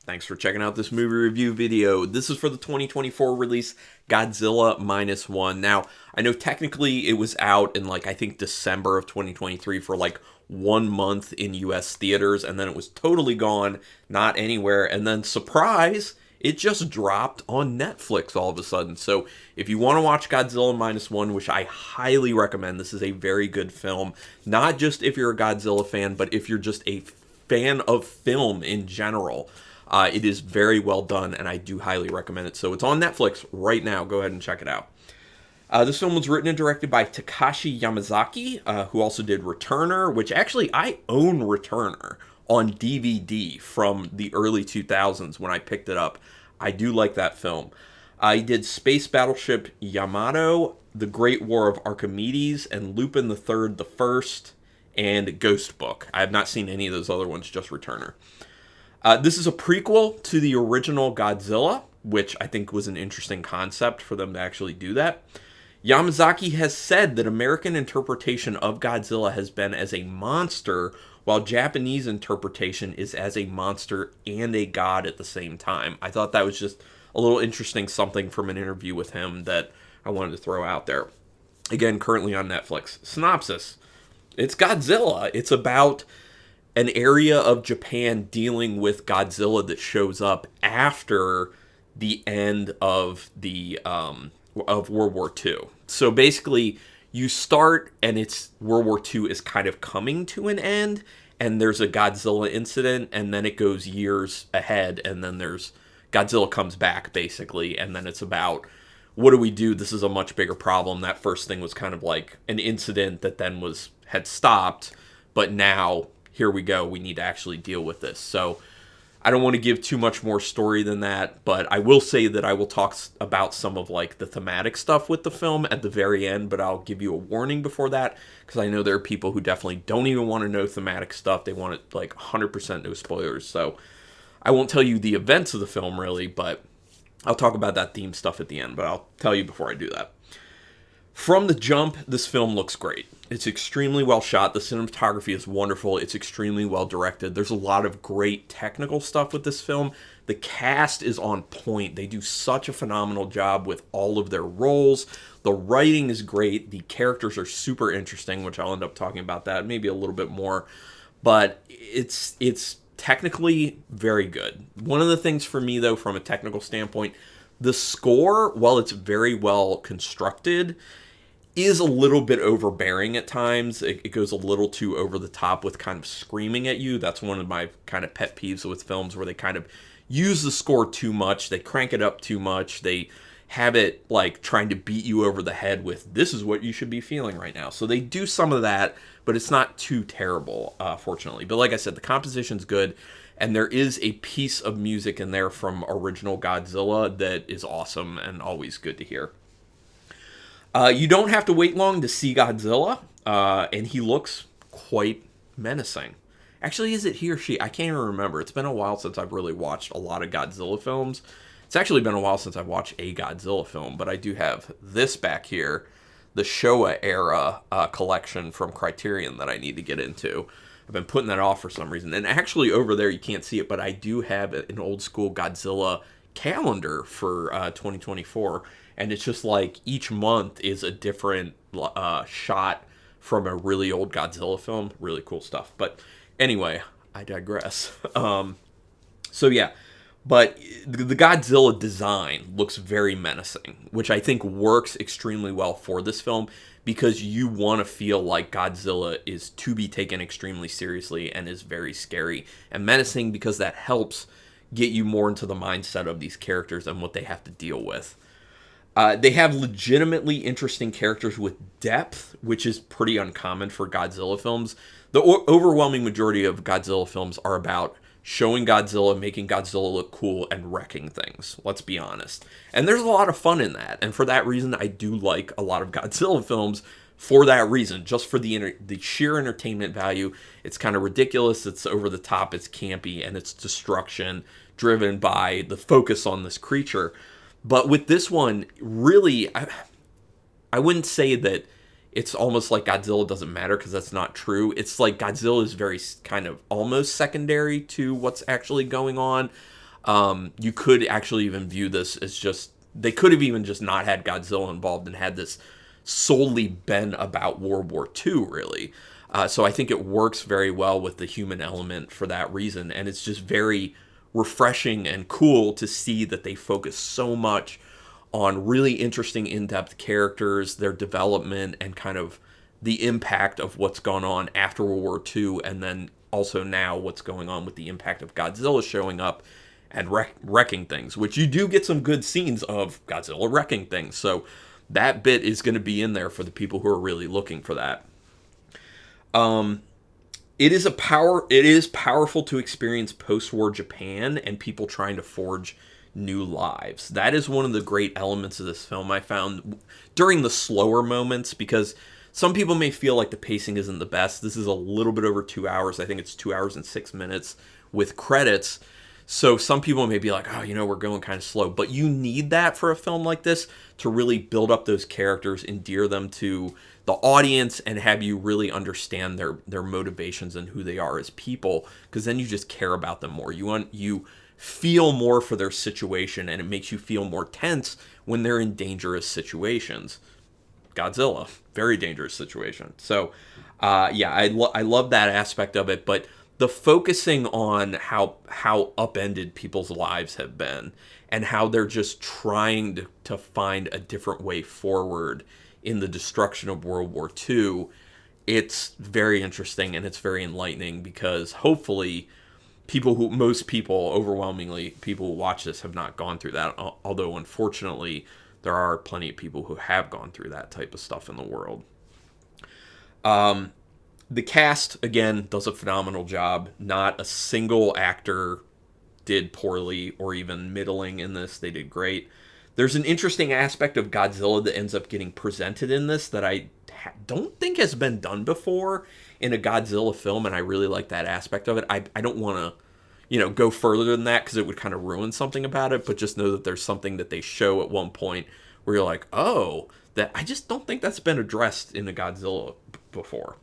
Thanks for checking out this movie review video. This is for the 2024 release, Godzilla Minus One. Now, I know technically it was out in I think December of 2023 for 1 month in US theaters, and then it was totally gone, not anywhere, and then surprise, it just dropped on Netflix all of a sudden. So if you want to watch Godzilla Minus One, which I highly recommend, this is a very good film, not just if you're a Godzilla fan, but if you're just a fan of film in general. It is very well done, and I do highly recommend it. So it's on Netflix right now. Go ahead and check it out. This film was written and directed by Takashi Yamazaki, who also did Returner, which actually I own Returner on DVD from the early 2000s when I picked it up. I do like that film. He did Space Battleship Yamato, The Great War of Archimedes, and Lupin III the First, and Ghost Book. I have not seen any of those other ones, just Returner. This is a prequel to the original Godzilla, which I think was an interesting concept for them to actually do that. Yamazaki has said that American interpretation of Godzilla has been as a monster, while Japanese interpretation is as a monster and a god at the same time. I thought that was just a little interesting something from an interview with him that I wanted to throw out there. Again, currently on Netflix. Synopsis. It's Godzilla. It's about an area of Japan dealing with Godzilla that shows up after the end of the of World War II. So basically, you start and it's World War II is kind of coming to an end, and there's a Godzilla incident, and then it goes years ahead, and then there's Godzilla comes back basically, and then it's about what do we do? This is a much bigger problem. That first thing was kind of like an incident that then had stopped, but now here we go, we need to actually deal with this. So I don't want to give too much more story than that, but I will say that I will talk about some of the thematic stuff with the film at the very end, but I'll give you a warning before that, because I know there are people who definitely don't even want to know thematic stuff. They want it 100% no spoilers. So I won't tell you the events of the film really, but I'll talk about that theme stuff at the end, but I'll tell you before I do that. From the jump, this film looks great. It's extremely well shot. The cinematography is wonderful. It's extremely well directed. There's a lot of great technical stuff with this film. The cast is on point. They do such a phenomenal job with all of their roles. The writing is great. The characters are super interesting, which I'll end up talking about that maybe a little bit more. But it's technically very good. One of the things for me, though, from a technical standpoint, the score, while it's very well constructed, is a little bit overbearing at times. It goes a little too over the top with kind of screaming at you. That's one of my kind of pet peeves with films where they kind of use the score too much. They crank it up too much. They have it trying to beat you over the head with, this is what you should be feeling right now. So they do some of that, but it's not too terrible, fortunately. But like I said, the composition's good, and there is a piece of music in there from original Godzilla that is awesome and always good to hear. You don't have to wait long to see Godzilla, and he looks quite menacing. Actually, is it he or she? I can't even remember. It's been a while since I've really watched a lot of Godzilla films. It's actually been a while since I've watched a Godzilla film, but I do have this back here, the Showa era collection from Criterion that I need to get into. I've been putting that off for some reason. And actually over there, you can't see it, but I do have an old school Godzilla calendar for 2024. And it's just each month is a different shot from a really old Godzilla film. Really cool stuff. But anyway, I digress. So yeah, but the Godzilla design looks very menacing, which I think works extremely well for this film, because you want to feel like Godzilla is to be taken extremely seriously and is very scary and menacing, because that helps get you more into the mindset of these characters and what they have to deal with. They have legitimately interesting characters with depth, which is pretty uncommon for Godzilla films. The overwhelming majority of Godzilla films are about showing Godzilla, making Godzilla look cool, and wrecking things. Let's be honest. And there's a lot of fun in that. And for that reason, I do like a lot of Godzilla films for that reason, just for the sheer entertainment value. It's kind of ridiculous, it's over the top, it's campy, and it's destruction driven by the focus on this creature. But with this one, really, I wouldn't say that it's almost like Godzilla doesn't matter, because that's not true. It's like Godzilla is very kind of almost secondary to what's actually going on. You could actually even view this as just, they could have even just not had Godzilla involved and had this solely been about World War II, really. So I think it works very well with the human element for that reason, and it's just very refreshing and cool to see that they focus so much on really interesting in-depth characters, their development, and kind of the impact of what's gone on after World War II, and then also now what's going on with the impact of Godzilla showing up and wrecking things, which you do get some good scenes of Godzilla wrecking things. So that bit is going to be in there for the people who are really looking for that. It is powerful to experience post-war Japan and people trying to forge new lives. That is one of the great elements of this film I found during the slower moments, because some people may feel like the pacing isn't the best. This is a little bit over 2 hours. I think it's 2 hours and 6 minutes with credits. So some people may be like, oh, we're going kind of slow. But you need that for a film like this to really build up those characters, endear them to the audience, and have you really understand their motivations and who they are as people. Because then you just care about them more. You feel more for their situation, and it makes you feel more tense when they're in dangerous situations. Godzilla, very dangerous situation. So, I love that aspect of it. But the focusing on how upended people's lives have been and how they're just trying to find a different way forward in the destruction of World War II, it's very interesting and it's very enlightening, because hopefully most people, overwhelmingly, people who watch this have not gone through that, although unfortunately there are plenty of people who have gone through that type of stuff in the world. The cast, again, does a phenomenal job. Not a single actor did poorly or even middling in this. They did great. There's an interesting aspect of Godzilla that ends up getting presented in this that I don't think has been done before in a Godzilla film, and I really like that aspect of it. I don't want to, go further than that because it would kind of ruin something about it, but just know that there's something that they show at one point where you're like, oh, that I just don't think that's been addressed in a Godzilla before.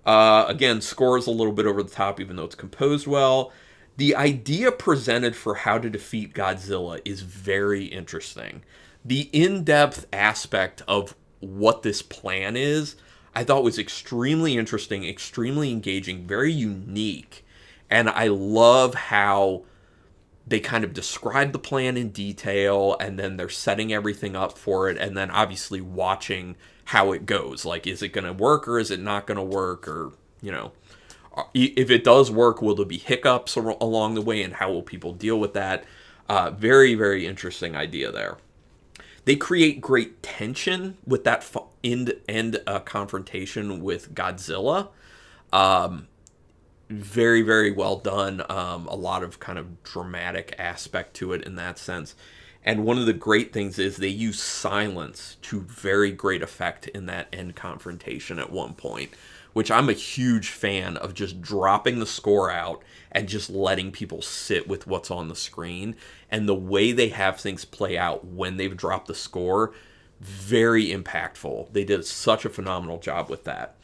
Again, score is a little bit over the top, even though it's composed well. The idea presented for how to defeat Godzilla is very interesting. The in-depth aspect of what this plan is, I thought was extremely interesting, extremely engaging, very unique. And I love how they kind of describe the plan in detail, and then they're setting everything up for it, and then obviously watching how it goes. Like, is it going to work or is it not going to work? Or, if it does work, will there be hiccups along the way, and how will people deal with that? Very, very interesting idea there. They create great tension with that end confrontation with Godzilla. Very, very well done. A lot of kind of dramatic aspect to it in that sense. And one of the great things is they use silence to very great effect in that end confrontation at one point, which I'm a huge fan of, just dropping the score out and just letting people sit with what's on the screen. And the way they have things play out when they've dropped the score, very impactful. They did such a phenomenal job with that.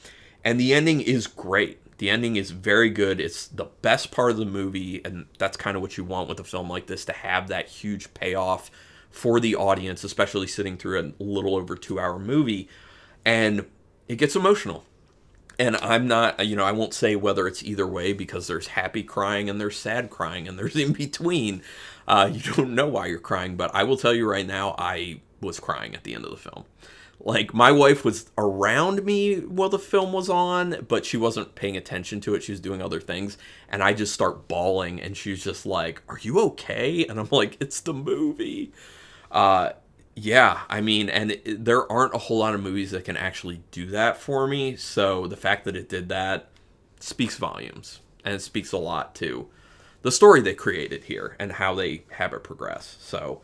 And the ending is great. The ending is very good. It's the best part of the movie, and that's kind of what you want with a film like this, to have that huge payoff for the audience, especially sitting through a little over 2 hour movie. And it gets emotional. And I'm not, I won't say whether it's either way, because there's happy crying and there's sad crying and there's in between. You don't know why you're crying, but I will tell you right now, I was crying at the end of the film. Like, my wife was around me while the film was on, but she wasn't paying attention to it. She was doing other things. And I just start bawling, and she's just like, are you okay? And I'm like, it's the movie. Yeah, I mean, and there aren't a whole lot of movies that can actually do that for me. So the fact that it did that speaks volumes. And it speaks a lot to the story they created here and how they have it progress. So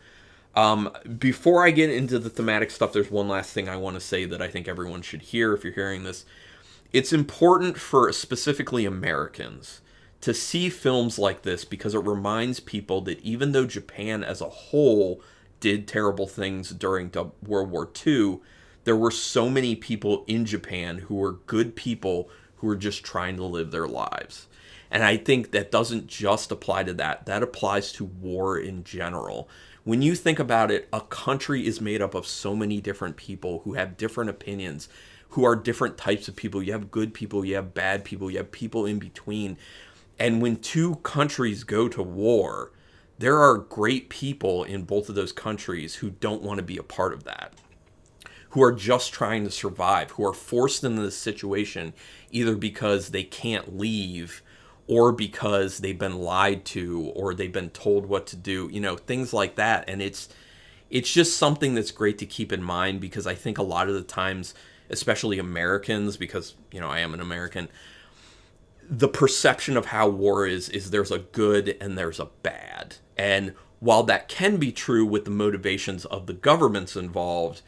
before I get into the thematic stuff, there's one last thing I want to say that I think everyone should hear if you're hearing this. It's important for specifically Americans to see films like this, because it reminds people that even though Japan as a whole did terrible things during World War II, there were so many people in Japan who were good people who were just trying to live their lives. And I think that doesn't just apply to that. That applies to war in general. When you think about it, a country is made up of so many different people who have different opinions, who are different types of people. You have good people, you have bad people, you have people in between. And when two countries go to war, there are great people in both of those countries who don't want to be a part of that, who are just trying to survive, who are forced into this situation either because they can't leave or because they've been lied to or they've been told what to do, you know, things like that. And it's just something that's great to keep in mind, because I think a lot of the times, especially Americans, because, you know, I am an American, the perception of how war is there's a good and there's a bad. And while that can be true with the motivations of the governments involved,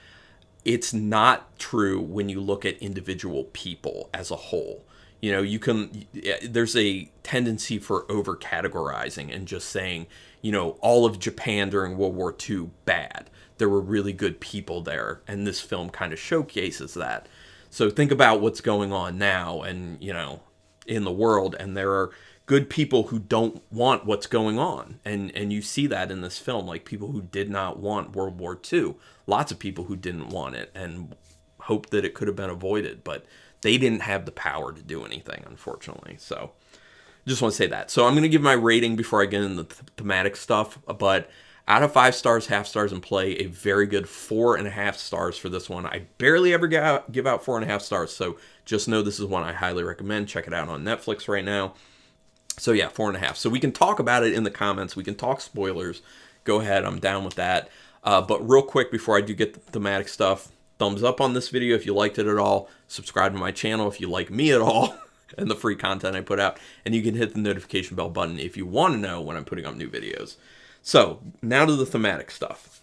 it's not true when you look at individual people as a whole. You know, there's a tendency for over categorizing and just saying, you know, all of Japan during World War II, bad. There were really good people there. And this film kind of showcases that. So think about what's going on now and, you know, in the world. And there are good people who don't want what's going on. And you see that in this film, like people who did not want World War II. Lots of people who didn't want it and hoped that it could have been avoided. But they didn't have the power to do anything, unfortunately. So just want to say that. So I'm going to give my rating before I get into the thematic stuff. But out of 5 stars, half stars, and play, a very good 4.5 stars for this one. I barely ever give out 4.5 stars. So just know this is one I highly recommend. Check it out on Netflix right now. So yeah, 4.5. So we can talk about it in the comments. We can talk spoilers. Go ahead. I'm down with that. But real quick, before I do get the thematic stuff, thumbs up on this video if you liked it at all. Subscribe to my channel if you like me at all and the free content I put out. And you can hit the notification bell button if you want to know when I'm putting up new videos. So now to the thematic stuff.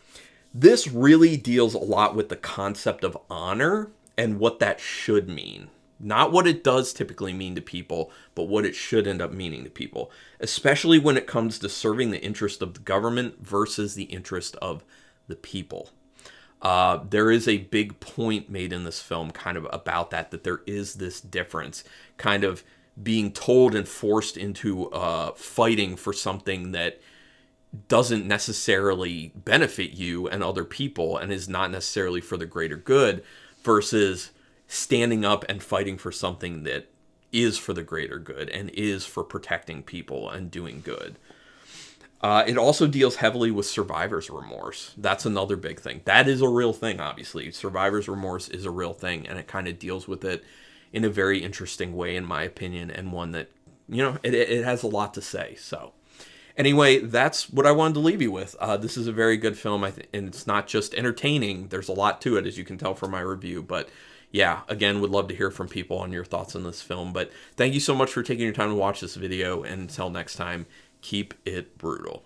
This really deals a lot with the concept of honor and what that should mean. Not what it does typically mean to people, but what it should end up meaning to people. Especially when it comes to serving the interest of the government versus the interest of the people. There is a big point made in this film kind of about that there is this difference, kind of being told and forced into fighting for something that doesn't necessarily benefit you and other people and is not necessarily for the greater good, versus standing up and fighting for something that is for the greater good and is for protecting people and doing good. It also deals heavily with survivor's remorse. That's another big thing. That is a real thing, obviously. Survivor's remorse is a real thing, and it kind of deals with it in a very interesting way, in my opinion, and one that, you know, it has a lot to say. So anyway, that's what I wanted to leave you with. This is a very good film, and it's not just entertaining. There's a lot to it, as you can tell from my review. But yeah, again, would love to hear from people on your thoughts on this film. But thank you so much for taking your time to watch this video, and until next time, keep it brutal.